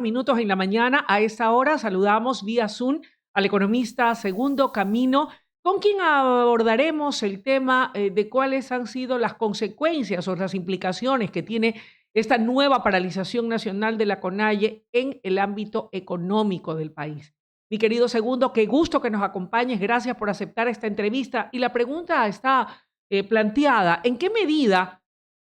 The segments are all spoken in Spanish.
Minutos en la mañana. A esta hora saludamos vía Zoom al economista Segundo Camino, con quien abordaremos el tema de cuáles han sido las consecuencias o las implicaciones que tiene esta nueva paralización nacional de la CONAIE en el ámbito económico del país. Mi querido Segundo, qué gusto que nos acompañes. Gracias por aceptar esta entrevista. Y la pregunta está planteada: ¿en qué medida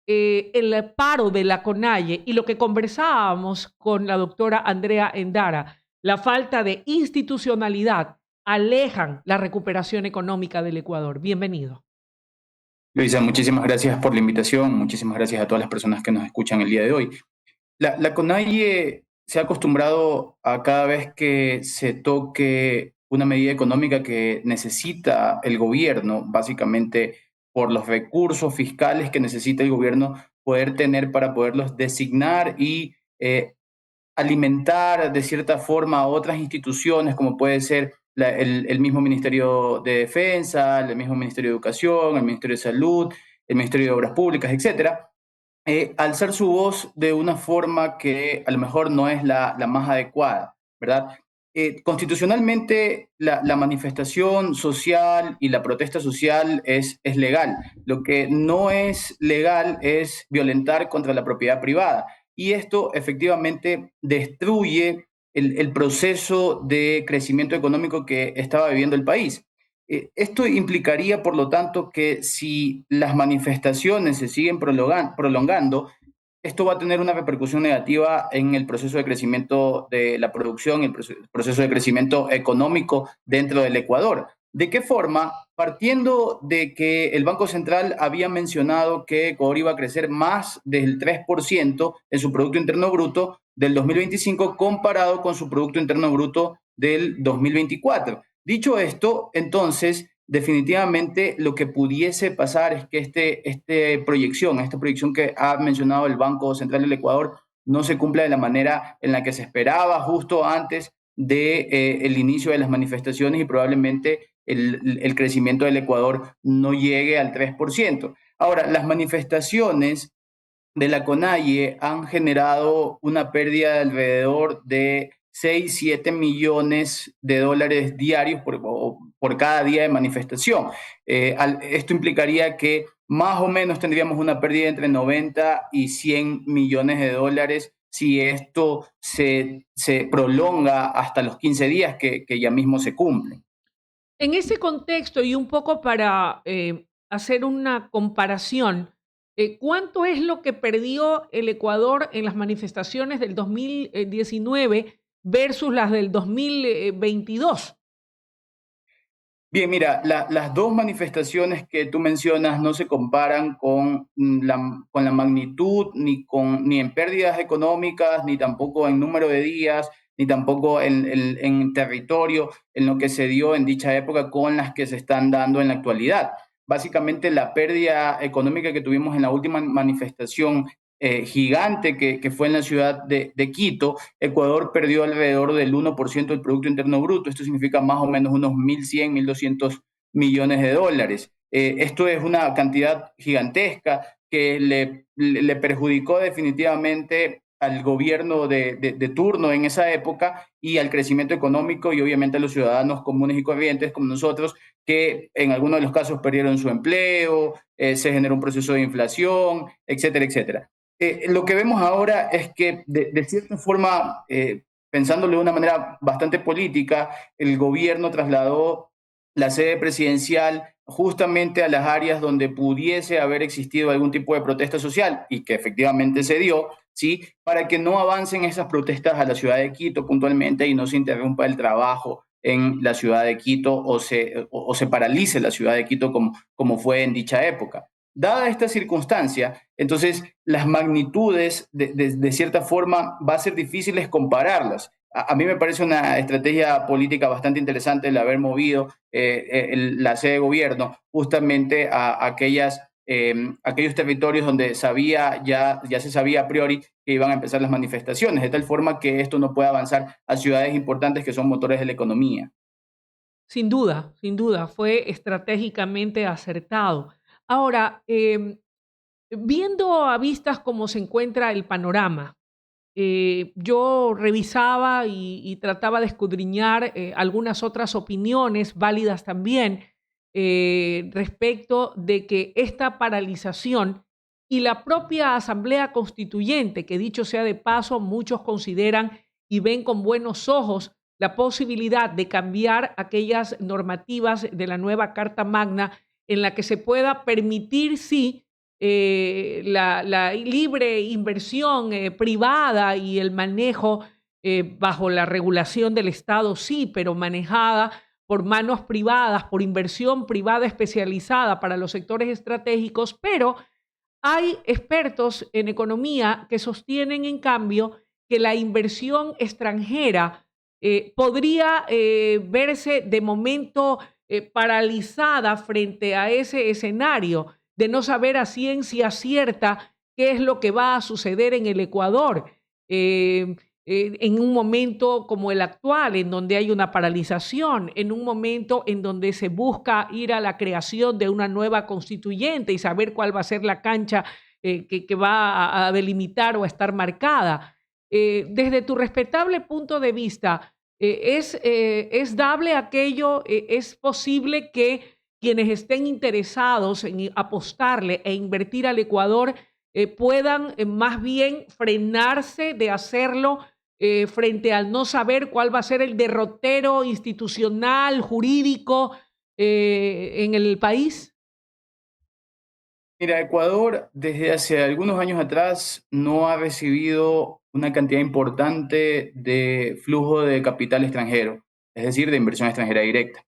el paro de la CONAIE y lo que conversábamos con la doctora Andrea Endara, la falta de institucionalidad, alejan la recuperación económica del Ecuador? Bienvenido. Luisa, muchísimas gracias por la invitación, muchísimas gracias a todas las personas que nos escuchan el día de hoy. La CONAIE se ha acostumbrado a cada vez que se toque una medida económica que necesita el gobierno, básicamente por los recursos fiscales que necesita el gobierno poder tener para poderlos designar y alimentar de cierta forma a otras instituciones, como puede ser el mismo Ministerio de Defensa, el mismo Ministerio de Educación, el Ministerio de Salud, el Ministerio de Obras Públicas, etcétera, alzar su voz de una forma que a lo mejor no es la más adecuada, ¿verdad? Constitucionalmente, la manifestación social y la protesta social es legal. Lo que no es legal es violentar contra la propiedad privada. Y esto efectivamente destruye el proceso de crecimiento económico que estaba viviendo el país. Esto implicaría, por lo tanto, que si las manifestaciones se siguen prolongando, esto va a tener una repercusión negativa en el proceso de crecimiento de la producción, el proceso de crecimiento económico dentro del Ecuador. ¿De qué forma? Partiendo de que el Banco Central había mencionado que Ecuador iba a crecer más del 3% en su Producto Interno Bruto del 2025 comparado con su Producto Interno Bruto del 2024. Dicho esto, entonces, definitivamente lo que pudiese pasar es que esta proyección que ha mencionado el Banco Central del Ecuador no se cumpla de la manera en la que se esperaba justo antes del inicio de las manifestaciones y probablemente el crecimiento del Ecuador no llegue al 3%. Ahora, las manifestaciones de la CONAIE han generado una pérdida de alrededor de 6, 7 millones de dólares diarios por cada día de manifestación. Esto implicaría que más o menos tendríamos una pérdida entre 90 y 100 millones de dólares si esto se prolonga hasta los 15 días que ya mismo se cumplen. En ese contexto y un poco para hacer una comparación, ¿cuánto es lo que perdió el Ecuador en las manifestaciones del 2019 versus las del 2022? Bien, mira, las dos manifestaciones que tú mencionas no se comparan con la magnitud, ni en pérdidas económicas, ni tampoco en número de días, ni tampoco en territorio, en lo que se dio en dicha época con las que se están dando en la actualidad. Básicamente, la pérdida económica que tuvimos en la última manifestación gigante que fue en la ciudad de Quito, Ecuador perdió alrededor del 1% del Producto Interno Bruto. Esto significa más o menos unos 1.100, 1.200 millones de dólares. Esto es una cantidad gigantesca que le perjudicó definitivamente al gobierno de turno en esa época y al crecimiento económico y obviamente a los ciudadanos comunes y corrientes como nosotros que en algunos de los casos perdieron su empleo, se generó un proceso de inflación, etcétera, etcétera. Lo que vemos ahora es que, de cierta forma, pensándolo de una manera bastante política, el gobierno trasladó la sede presidencial justamente a las áreas donde pudiese haber existido algún tipo de protesta social y que efectivamente se dio, ¿sí? Para que no avancen esas protestas a la ciudad de Quito puntualmente y no se interrumpa el trabajo en la ciudad de Quito o se paralice la ciudad de Quito como fue en dicha época. Dada esta circunstancia, entonces las magnitudes de cierta forma va a ser difíciles compararlas. A mí me parece una estrategia política bastante interesante el haber movido la sede de gobierno justamente a aquellos territorios donde ya se sabía a priori que iban a empezar las manifestaciones, de tal forma que esto no pueda avanzar a ciudades importantes que son motores de la economía. Sin duda, fue estratégicamente acertado. Ahora, viendo a vistas cómo se encuentra el panorama, yo revisaba y trataba de escudriñar algunas otras opiniones válidas también respecto de que esta paralización y la propia Asamblea Constituyente, que dicho sea de paso, muchos consideran y ven con buenos ojos la posibilidad de cambiar aquellas normativas de la nueva Carta Magna en la que se pueda permitir, sí, la libre inversión privada y el manejo bajo la regulación del Estado, sí, pero manejada por manos privadas, por inversión privada especializada para los sectores estratégicos, pero hay expertos en economía que sostienen, en cambio, que la inversión extranjera podría verse de momento paralizada frente a ese escenario de no saber a ciencia cierta qué es lo que va a suceder en el Ecuador. eh, en un momento como el actual, en donde hay una paralización, en un momento en donde se busca ir a la creación de una nueva constituyente y saber cuál va a ser la cancha que va a delimitar o a estar marcada. Desde tu respetable punto de vista, ¿es dable aquello? ¿Es posible que quienes estén interesados en apostarle e invertir al Ecuador puedan más bien frenarse de hacerlo frente al no saber cuál va a ser el derrotero institucional, jurídico en el país? Mira, Ecuador desde hace algunos años atrás no ha recibido una cantidad importante de flujo de capital extranjero, es decir, de inversión extranjera directa.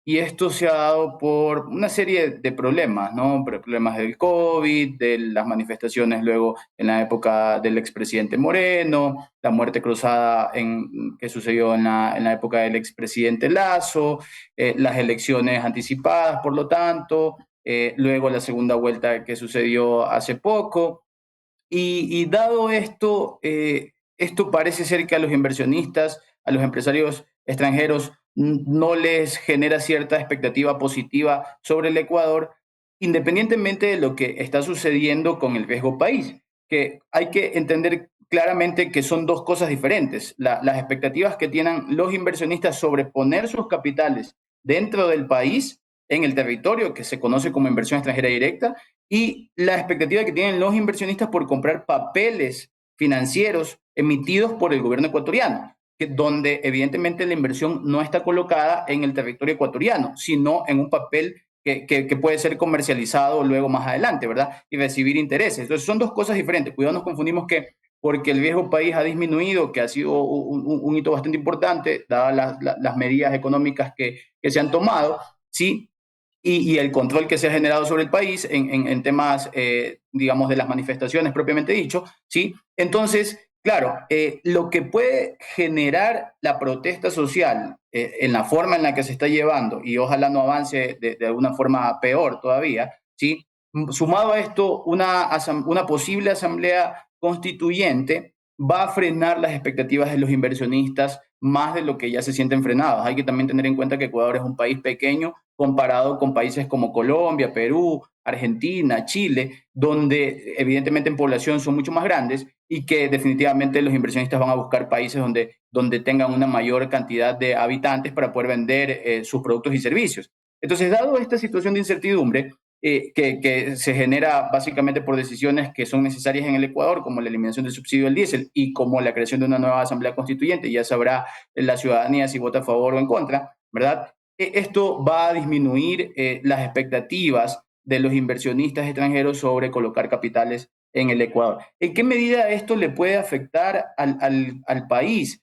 Y esto se ha dado por una serie de problemas, ¿no? Problemas del COVID, de las manifestaciones luego en la época del expresidente Moreno, la muerte cruzada que sucedió en la época del expresidente Lasso, las elecciones anticipadas, por lo tanto, luego la segunda vuelta que sucedió hace poco. Y dado esto, esto parece ser que a los inversionistas, a los empresarios extranjeros, no les genera cierta expectativa positiva sobre el Ecuador, independientemente de lo que está sucediendo con el riesgo país, que hay que entender claramente que son dos cosas diferentes. Las expectativas que tienen los inversionistas sobre poner sus capitales dentro del país, en el territorio que se conoce como inversión extranjera directa, y la expectativa que tienen los inversionistas por comprar papeles financieros emitidos por el gobierno ecuatoriano, donde evidentemente la inversión no está colocada en el territorio ecuatoriano, sino en un papel que puede ser comercializado luego más adelante, ¿verdad? Y recibir intereses. Entonces son dos cosas diferentes. Cuidado, nos confundimos que porque el viejo país ha disminuido, que ha sido un hito bastante importante, dadas las medidas económicas que se han tomado, sí, y el control que se ha generado sobre el país en temas, digamos, de las manifestaciones propiamente dicho, ¿sí? Entonces, claro, lo que puede generar la protesta social en la forma en la que se está llevando, y ojalá no avance de alguna forma peor todavía, ¿sí? Sumado a esto, una posible asamblea constituyente va a frenar las expectativas de los inversionistas más de lo que ya se sienten frenados. Hay que también tener en cuenta que Ecuador es un país pequeño comparado con países como Colombia, Perú, Argentina, Chile, donde evidentemente en población son mucho más grandes y que definitivamente los inversionistas van a buscar países donde tengan una mayor cantidad de habitantes para poder vender sus productos y servicios. Entonces, dado esta situación de incertidumbre, que se genera básicamente por decisiones que son necesarias en el Ecuador, como la eliminación del subsidio del diésel y como la creación de una nueva asamblea constituyente, ya sabrá la ciudadanía si vota a favor o en contra, ¿verdad? Esto va a disminuir las expectativas de los inversionistas extranjeros sobre colocar capitales en el Ecuador. ¿En qué medida esto le puede afectar al país?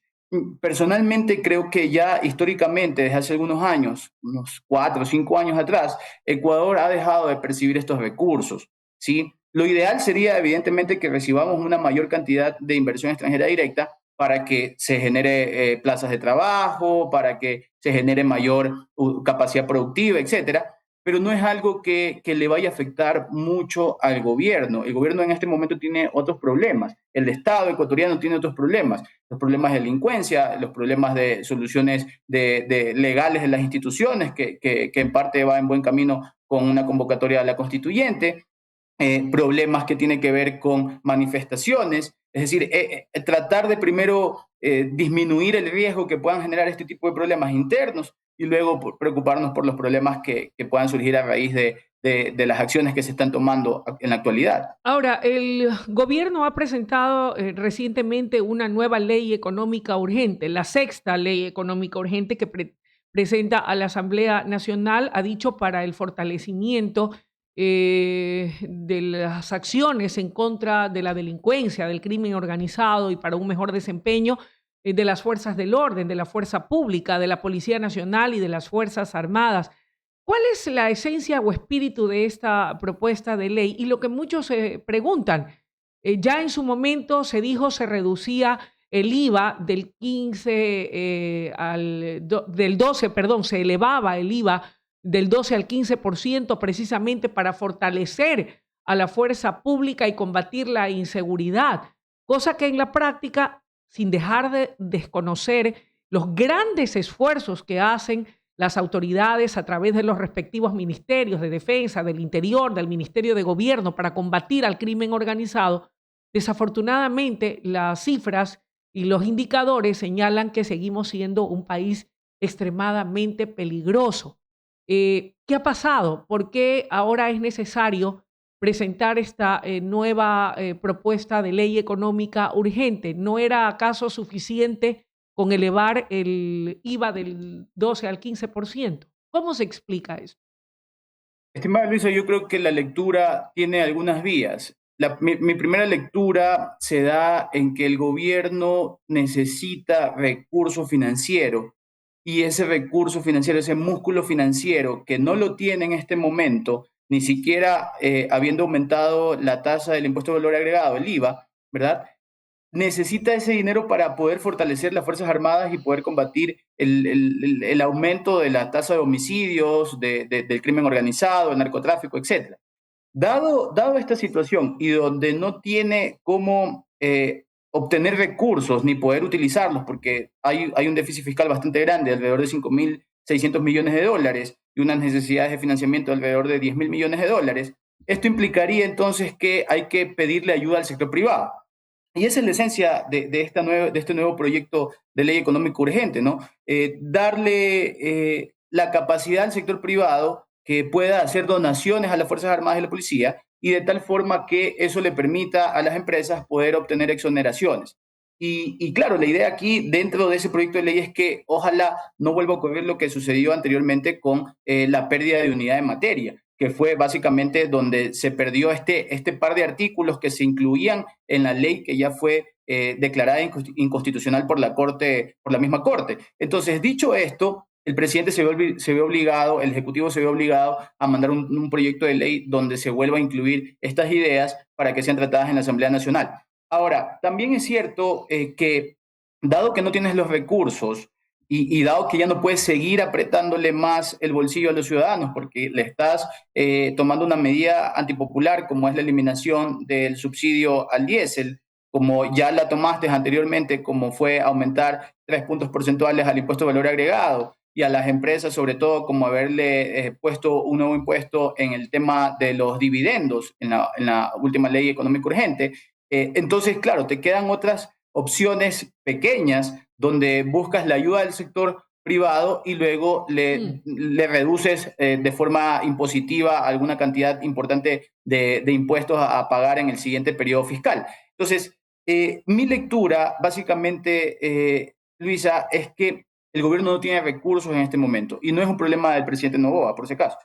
Personalmente creo que ya históricamente, desde hace algunos años, unos 4 o 5 años atrás, Ecuador ha dejado de percibir estos recursos, ¿sí? Lo ideal sería, evidentemente, que recibamos una mayor cantidad de inversión extranjera directa para que se genere plazas de trabajo, para que se genere mayor capacidad productiva, etcétera, pero no es algo que le vaya a afectar mucho al gobierno. El gobierno en este momento tiene otros problemas. El Estado ecuatoriano tiene otros problemas. Los problemas de delincuencia, los problemas de soluciones legales de las instituciones, que en parte va en buen camino con una convocatoria a la constituyente, problemas que tienen que ver con manifestaciones, es decir, tratar de primero disminuir el riesgo que puedan generar este tipo de problemas internos y luego preocuparnos por los problemas que puedan surgir a raíz de las acciones que se están tomando en la actualidad. Ahora, el gobierno ha presentado recientemente una nueva ley económica urgente, la sexta ley económica urgente que presenta a la Asamblea Nacional, ha dicho, para el fortalecimiento de las acciones en contra de la delincuencia, del crimen organizado y para un mejor desempeño de las fuerzas del orden, de la fuerza pública, de la Policía Nacional y de las Fuerzas Armadas. ¿Cuál es la esencia o espíritu de esta propuesta de ley? Y lo que muchos se preguntan, ya en su momento se dijo se reducía el IVA del 15 del 12, perdón, se elevaba el IVA del 12 al 15% precisamente para fortalecer a la fuerza pública y combatir la inseguridad, cosa que en la práctica, sin dejar de desconocer los grandes esfuerzos que hacen las autoridades a través de los respectivos ministerios de defensa, del interior, del Ministerio de Gobierno para combatir al crimen organizado, desafortunadamente las cifras y los indicadores señalan que seguimos siendo un país extremadamente peligroso. ¿Qué ha pasado? ¿Por qué ahora es necesario presentar esta nueva propuesta de ley económica urgente? ¿No era acaso suficiente con elevar el IVA del 12 al 15%? ¿Cómo se explica eso? Estimada Luisa, yo creo que la lectura tiene algunas vías. Mi primera lectura se da en que el gobierno necesita recurso financiero y ese recurso financiero, ese músculo financiero que no lo tiene en este momento, ni siquiera habiendo aumentado la tasa del impuesto de valor agregado, el IVA, ¿verdad? Necesita ese dinero para poder fortalecer las Fuerzas Armadas y poder combatir el aumento de la tasa de homicidios, del crimen organizado, el narcotráfico, etcétera. Dado esta situación y donde no tiene cómo obtener recursos ni poder utilizarlos, porque hay un déficit fiscal bastante grande, alrededor de 5.600 millones de dólares, y unas necesidades de financiamiento de alrededor de 10.000 millones de dólares, esto implicaría entonces que hay que pedirle ayuda al sector privado. Y esa es la esencia de este nuevo proyecto de ley económico urgente, ¿no? Darle la capacidad al sector privado que pueda hacer donaciones a las Fuerzas Armadas y la Policía y de tal forma que eso le permita a las empresas poder obtener exoneraciones. Y claro, la idea aquí dentro de ese proyecto de ley es que ojalá no vuelva a ocurrir lo que sucedió anteriormente con la pérdida de unidad de materia, que fue básicamente donde se perdió este par de artículos que se incluían en la ley que ya fue declarada inconstitucional por la misma Corte. Entonces, dicho esto, el presidente se ve obligado, el Ejecutivo se ve obligado a mandar un proyecto de ley donde se vuelva a incluir estas ideas para que sean tratadas en la Asamblea Nacional. Ahora, también es cierto que dado que no tienes los recursos y dado que ya no puedes seguir apretándole más el bolsillo a los ciudadanos porque le estás tomando una medida antipopular como es la eliminación del subsidio al diésel, como ya la tomaste anteriormente, como fue aumentar 3 puntos porcentuales al impuesto de valor agregado y a las empresas, sobre todo, como haberle puesto un nuevo impuesto en el tema de los dividendos en la última ley económica urgente. Entonces, claro, te quedan otras opciones pequeñas donde buscas la ayuda del sector privado y luego Mm. le reduces de forma impositiva alguna cantidad importante de impuestos a pagar en el siguiente periodo fiscal. Entonces, mi lectura, básicamente, Luisa, es que el gobierno no tiene recursos en este momento y no es un problema del presidente Noboa, por si acaso.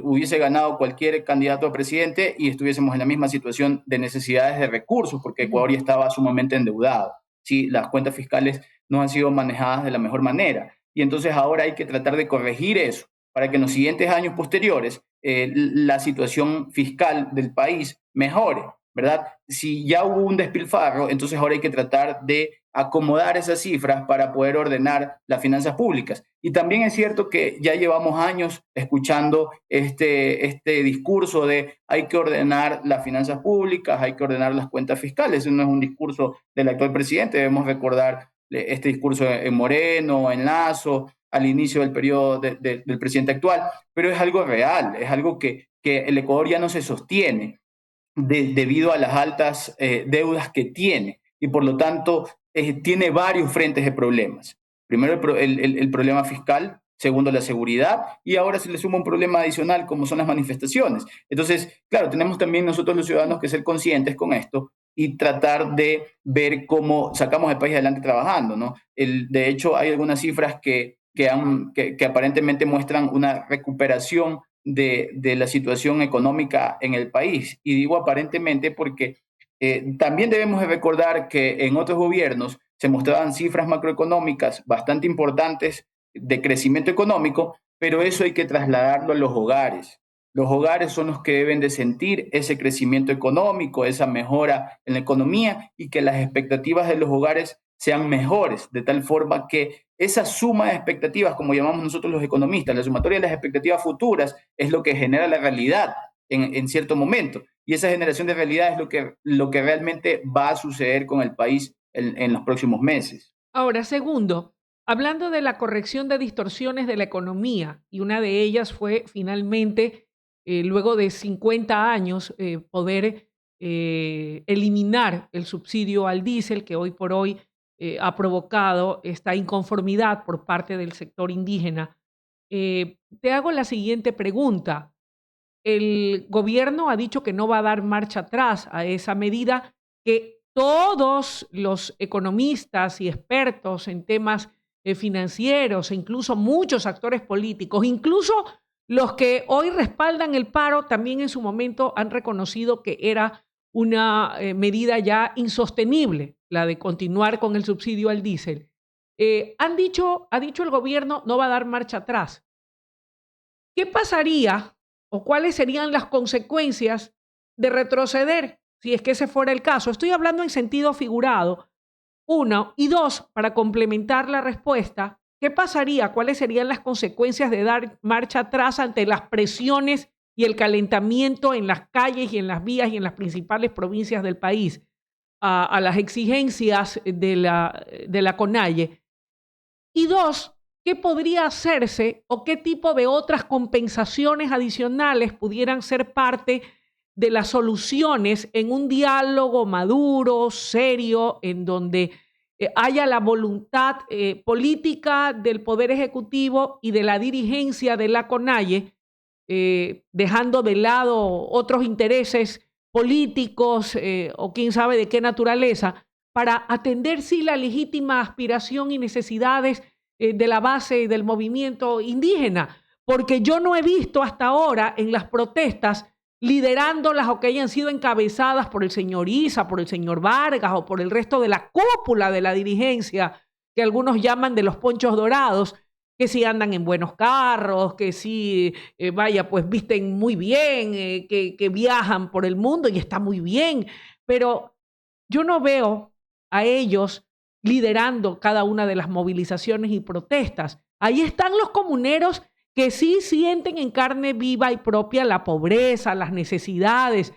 Hubiese ganado cualquier candidato a presidente y estuviésemos en la misma situación de necesidades de recursos, porque Ujú. Ecuador ya estaba sumamente endeudado. Sí, las cuentas fiscales no han sido manejadas de la mejor manera. Y entonces ahora hay que tratar de corregir eso para que en los siguientes años posteriores la situación fiscal del país mejore, ¿verdad? Si ya hubo un despilfarro, entonces ahora hay que tratar de acomodar esas cifras para poder ordenar las finanzas públicas. Y también es cierto que ya llevamos años escuchando este discurso de hay que ordenar las finanzas públicas, hay que ordenar las cuentas fiscales. Eso no es un discurso del actual presidente, debemos recordar este discurso en Moreno, en Lazo, al inicio del periodo del presidente actual, pero es algo real, es algo que el Ecuador ya no se sostiene. debido a las altas deudas que tiene y por lo tanto tiene varios frentes de problemas. Primero el problema fiscal, segundo la seguridad y ahora se le suma un problema adicional como son las manifestaciones. Entonces, claro, tenemos también nosotros los ciudadanos que ser conscientes con esto y tratar de ver cómo sacamos el país adelante trabajando, ¿no? De hecho, hay algunas cifras que aparentemente muestran una recuperación de la situación económica en el país. Y digo aparentemente porque también debemos de recordar que en otros gobiernos se mostraban cifras macroeconómicas bastante importantes de crecimiento económico, pero eso hay que trasladarlo a los hogares. Los hogares son los que deben de sentir ese crecimiento económico, esa mejora en la economía y que las expectativas de los hogares sean mejores, de tal forma que esa suma de expectativas, como llamamos nosotros los economistas, la sumatoria de las expectativas futuras es lo que genera la realidad en cierto momento. Y esa generación de realidad es lo que realmente va a suceder con el país en los próximos meses. Ahora, segundo, hablando de la corrección de distorsiones de la economía, y una de ellas fue finalmente, luego de 50 años, poder eliminar el subsidio al diésel, que hoy por hoy ha provocado esta inconformidad por parte del sector indígena. Te hago la siguiente pregunta. El gobierno ha dicho que no va a dar marcha atrás a esa medida que todos los economistas y expertos en temas financieros e incluso muchos actores políticos, incluso los que hoy respaldan el paro, también en su momento han reconocido que era una medida ya insostenible, la de continuar con el subsidio al diésel. Ha dicho el gobierno no va a dar marcha atrás. ¿Qué pasaría o cuáles serían las consecuencias de retroceder si es que ese fuera el caso? Estoy hablando en sentido figurado. Uno. Y dos, para complementar la respuesta, ¿qué pasaría? ¿Cuáles serían las consecuencias de dar marcha atrás ante las presiones y el calentamiento en las calles y en las vías y en las principales provincias del país a las exigencias de la CONAIE? Y dos, ¿qué podría hacerse o qué tipo de otras compensaciones adicionales pudieran ser parte de las soluciones en un diálogo maduro, serio, en donde haya la voluntad política del Poder Ejecutivo y de la dirigencia de la CONAIE, dejando de lado otros intereses políticos o quién sabe de qué naturaleza, para atender sí la legítima aspiración y necesidades de la base del movimiento indígena? Porque yo no he visto hasta ahora en las protestas liderándolas o que hayan sido encabezadas por el señor Issa, por el señor Vargas o por el resto de la cúpula de la dirigencia, que algunos llaman de los ponchos dorados, que sí andan en buenos carros, que sí, vaya, pues visten muy bien, que viajan por el mundo y está muy bien, pero yo no veo a ellos liderando cada una de las movilizaciones y protestas. Ahí están los comuneros que sí sienten en carne viva y propia la pobreza, las necesidades,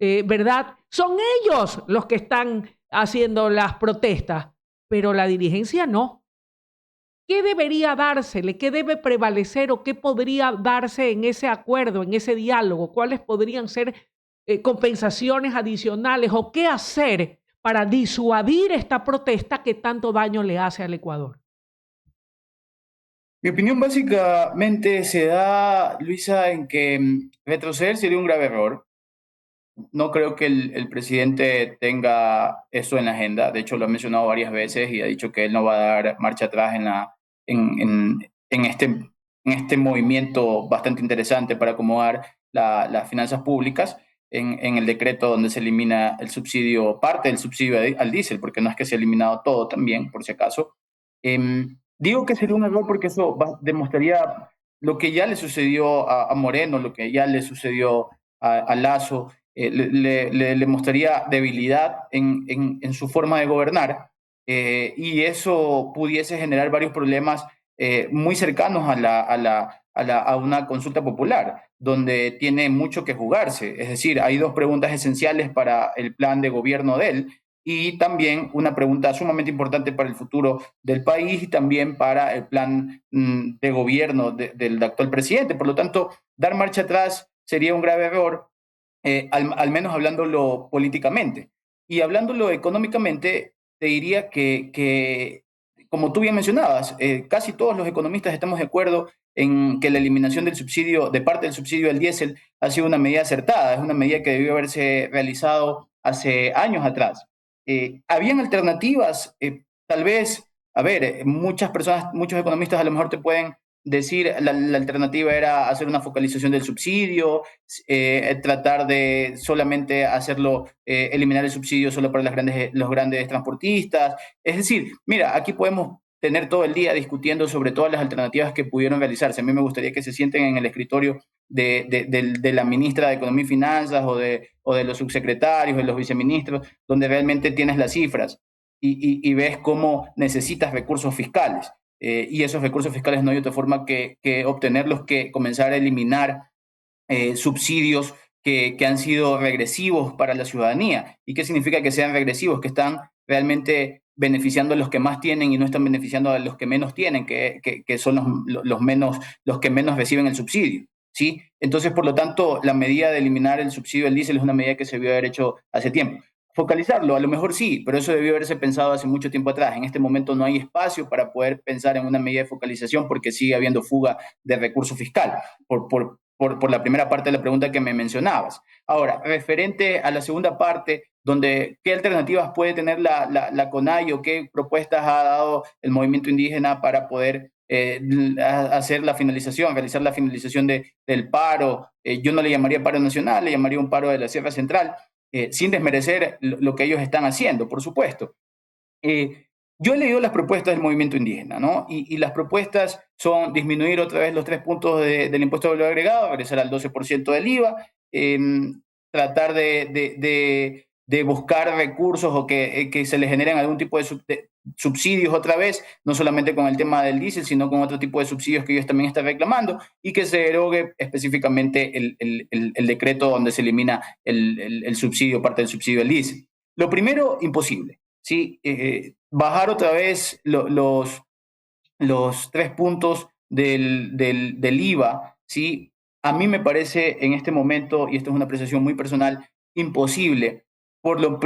¿verdad? Son ellos los que están haciendo las protestas, pero la dirigencia no. ¿Qué debería dársele? ¿Qué debe prevalecer o qué podría darse en ese acuerdo, en ese diálogo? ¿Cuáles podrían ser compensaciones adicionales o qué hacer para disuadir esta protesta que tanto daño le hace al Ecuador? Mi opinión básicamente se da, Luisa, en que retroceder sería un grave error. No creo que el presidente tenga eso en la agenda. De hecho, lo ha mencionado varias veces y ha dicho que él no va a dar marcha atrás en, en- en este, en este movimiento bastante interesante para acomodar las finanzas públicas en el decreto donde se elimina el subsidio, parte del subsidio al diésel, porque no es que se ha eliminado todo también, por si acaso. Digo que sería un error porque eso demostraría lo que ya le sucedió a Moreno, lo que ya le sucedió a Lazo, le mostraría debilidad en su forma de gobernar y eso pudiese generar varios problemas muy cercanos a una consulta popular, donde tiene mucho que jugarse. Es decir, hay dos preguntas esenciales para el plan de gobierno de él y también una pregunta sumamente importante para el futuro del país y también para el plan de gobierno del actual presidente. Por lo tanto, dar marcha atrás sería un grave error al menos hablándolo políticamente. Y hablándolo económicamente, te diría que como tú bien mencionabas, casi todos los economistas estamos de acuerdo en que la eliminación del subsidio, de parte del subsidio al diésel, ha sido una medida acertada, es una medida que debió haberse realizado hace años atrás. ¿Habían alternativas? Tal vez, a ver, muchas personas, muchos economistas a lo mejor te pueden decir la alternativa era hacer una focalización del subsidio, tratar de solamente hacerlo, eliminar el subsidio solo para los grandes transportistas. Es decir, mira, aquí podemos tener todo el día discutiendo sobre todas las alternativas que pudieron realizarse. A mí me gustaría que se sienten en el escritorio de la ministra de Economía y Finanzas o de los subsecretarios, de los viceministros, donde realmente tienes las cifras y ves cómo necesitas recursos fiscales. Y esos recursos fiscales no hay otra forma que obtenerlos que comenzar a eliminar subsidios que han sido regresivos para la ciudadanía. ¿Y qué significa que sean regresivos? Que están realmente beneficiando a los que más tienen y no están beneficiando a los que menos tienen, que son los que menos reciben el subsidio. ¿Sí? Entonces, por lo tanto, la medida de eliminar el subsidio del diésel es una medida que se debió haber hecho hace tiempo. Focalizarlo, a lo mejor sí, pero eso debió haberse pensado hace mucho tiempo atrás. En este momento no hay espacio para poder pensar en una medida de focalización porque sigue habiendo fuga de recursos fiscal por la primera parte de la pregunta que me mencionabas. Ahora, referente a la segunda parte, donde qué alternativas puede tener la CONAI o qué propuestas ha dado el movimiento indígena para poder hacer la finalización, realizar la finalización del paro. Yo no le llamaría paro nacional, le llamaría un paro de la Sierra Central, sin desmerecer lo que ellos están haciendo, por supuesto. Yo he leído las propuestas del movimiento indígena, ¿no? Y las propuestas son disminuir otra vez los 3 puntos del impuesto de valor agregado, regresar al 12% del IVA, tratar de buscar recursos o que se le generen algún tipo de subsidios otra vez, no solamente con el tema del diésel, sino con otro tipo de subsidios que ellos también están reclamando, y que se derogue específicamente el decreto donde se elimina el subsidio, parte del subsidio del diésel. Lo primero, imposible. ¿Sí? Bajar otra vez los 3 puntos del IVA, ¿sí? A mí me parece en este momento, y esto es una apreciación muy personal, imposible. Por lo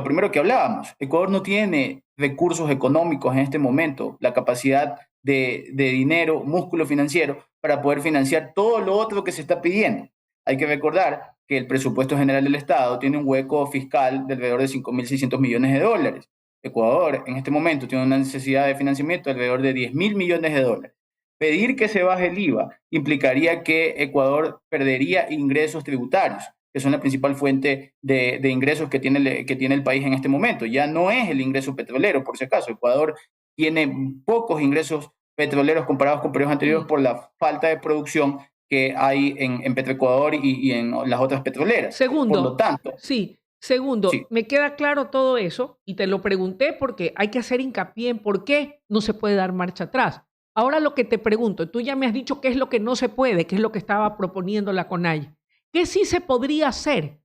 primero que hablábamos, Ecuador no tiene recursos económicos en este momento, la capacidad de dinero, músculo financiero, para poder financiar todo lo otro que se está pidiendo. Hay que recordar que el presupuesto general del Estado tiene un hueco fiscal de alrededor de 5.600 millones de dólares. Ecuador en este momento tiene una necesidad de financiamiento de alrededor de 10.000 millones de dólares. Pedir que se baje el IVA implicaría que Ecuador perdería ingresos tributarios, que son la principal fuente de ingresos que tiene el país en este momento. Ya no es el ingreso petrolero, por si acaso. Ecuador tiene pocos ingresos petroleros comparados con periodos anteriores por la falta de producción que hay en Petroecuador y en las otras petroleras. Por lo Segundo, tanto, sí, segundo, sí, me queda claro todo eso y te lo pregunté porque hay que hacer hincapié en por qué no se puede dar marcha atrás. Ahora lo que te pregunto, tú ya me has dicho qué es lo que no se puede, qué es lo que estaba proponiendo la CONAI. ¿Qué sí se podría hacer?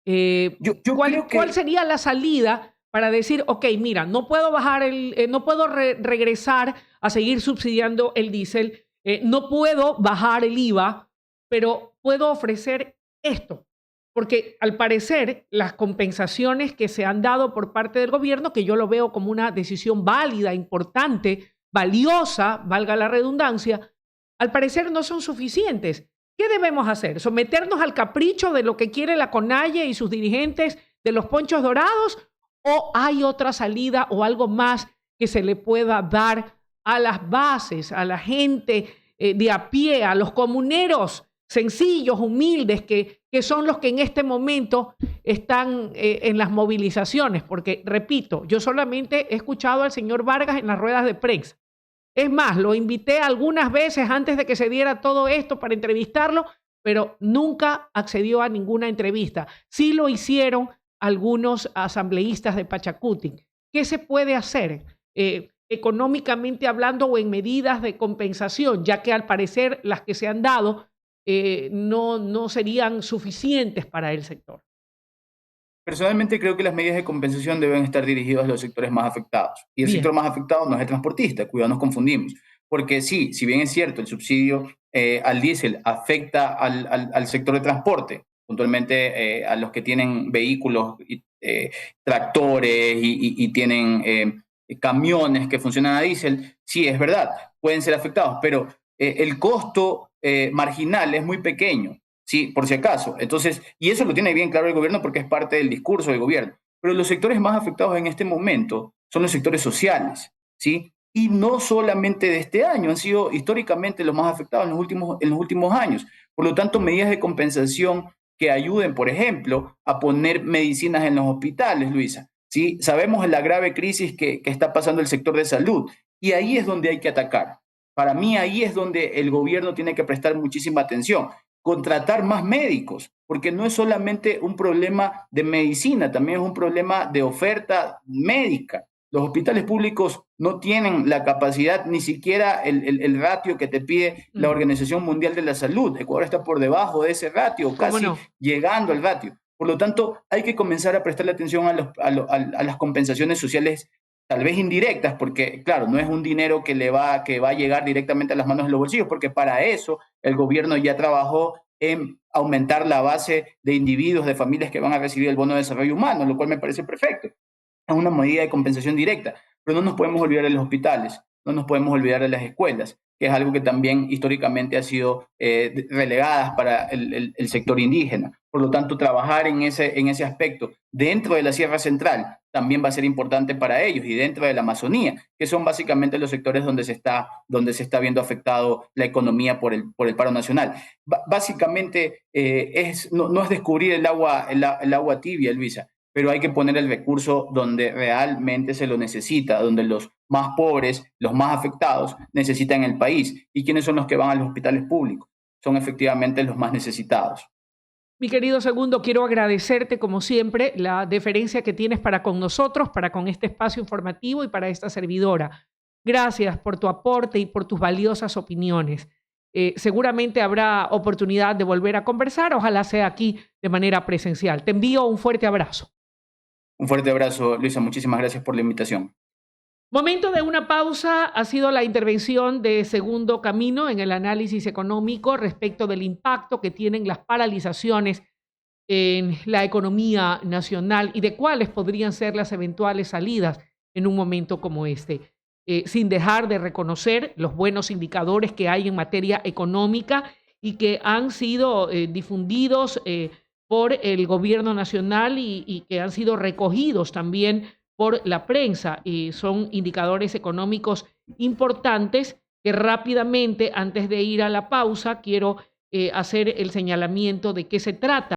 yo creo ¿Cuál que sería la salida para decir, ok, mira, no puedo bajar no puedo regresar a seguir subsidiando el diésel, no puedo bajar el IVA, pero puedo ofrecer esto? Porque al parecer las compensaciones que se han dado por parte del gobierno, que yo lo veo como una decisión válida, importante, valiosa, valga la redundancia, al parecer no son suficientes. ¿Qué debemos hacer? ¿Someternos al capricho de lo que quiere la CONAIE y sus dirigentes de los ponchos dorados? ¿O hay otra salida o algo más que se le pueda dar a las bases, a la gente de a pie, a los comuneros sencillos, humildes, que son los que en este momento están en las movilizaciones? Porque, repito, yo solamente he escuchado al señor Vargas en las ruedas de prensa. Es más, lo invité algunas veces antes de que se diera todo esto para entrevistarlo, pero nunca accedió a ninguna entrevista. Sí lo hicieron algunos asambleístas de Pachacuti. ¿Qué se puede hacer económicamente hablando o en medidas de compensación, ya que al parecer las que se han dado no serían suficientes para el sector? personalmente creo que las medidas de compensación deben estar dirigidas a los sectores más afectados. Y el sector Bien, más afectado no es el transportista, cuidado, nos confundimos. Porque sí, si bien es cierto, el subsidio al diésel afecta al sector de transporte, puntualmente a los que tienen vehículos, tractores y tienen camiones que funcionan a diésel, sí, es verdad, pueden ser afectados, pero el costo marginal es muy pequeño, sí, por si acaso. Entonces, y eso lo tiene bien claro el gobierno porque es parte del discurso del gobierno. Pero los sectores más afectados en este momento son los sectores sociales, ¿sí? Y no solamente de este año, han sido históricamente los más afectados en los últimos años. Por lo tanto, medidas de compensación que ayuden, por ejemplo, a poner medicinas en los hospitales, Luisa. ¿Sí? Sabemos la grave crisis que está pasando el sector de salud y ahí es donde hay que atacar. Para mí ahí es donde el gobierno tiene que prestar muchísima atención, contratar más médicos, porque no es solamente un problema de medicina, también es un problema de oferta médica. Los hospitales públicos no tienen la capacidad, ni siquiera el ratio que te pide la Organización Mundial de la Salud. Ecuador está por debajo de ese ratio, casi no? llegando al ratio. Por lo tanto, hay que comenzar a prestarle atención a las compensaciones sociales, tal vez indirectas, porque, claro, no es un dinero que va a llegar directamente a las manos de los bolsillos, porque para eso el gobierno ya trabajó en aumentar la base de individuos, de familias que van a recibir el bono de desarrollo humano, lo cual me parece perfecto. Es una medida de compensación directa, pero no nos podemos olvidar de los hospitales, no nos podemos olvidar de las escuelas, que es algo que también históricamente ha sido relegadas para el sector indígena. Por lo tanto, trabajar en ese aspecto dentro de la Sierra Central también va a ser importante para ellos y dentro de la Amazonía, que son básicamente los sectores donde se está viendo afectado la economía por el paro nacional. Básicamente, no es descubrir el agua tibia, Luisa, pero hay que poner el recurso donde realmente se lo necesita, donde los más pobres, los más afectados, necesitan el país. ¿Y quiénes son los que van a los hospitales públicos? Son efectivamente los más necesitados. Mi querido Segundo, quiero agradecerte como siempre la deferencia que tienes para con nosotros, para con este espacio informativo y para esta servidora. Gracias por tu aporte y por tus valiosas opiniones. Seguramente habrá oportunidad de volver a conversar, ojalá sea aquí de manera presencial. Te envío un fuerte abrazo. Un fuerte abrazo, Luisa. Muchísimas gracias por la invitación. Momento de una pausa ha sido la intervención de Segundo Camino en el análisis económico respecto del impacto que tienen las paralizaciones en la economía nacional y de cuáles podrían ser las eventuales salidas en un momento como este, sin dejar de reconocer los buenos indicadores que hay en materia económica y que han sido difundidos por el gobierno nacional y que han sido recogidos también por la prensa. Y son indicadores económicos importantes que rápidamente, antes de ir a la pausa, quiero hacer el señalamiento de qué se trata.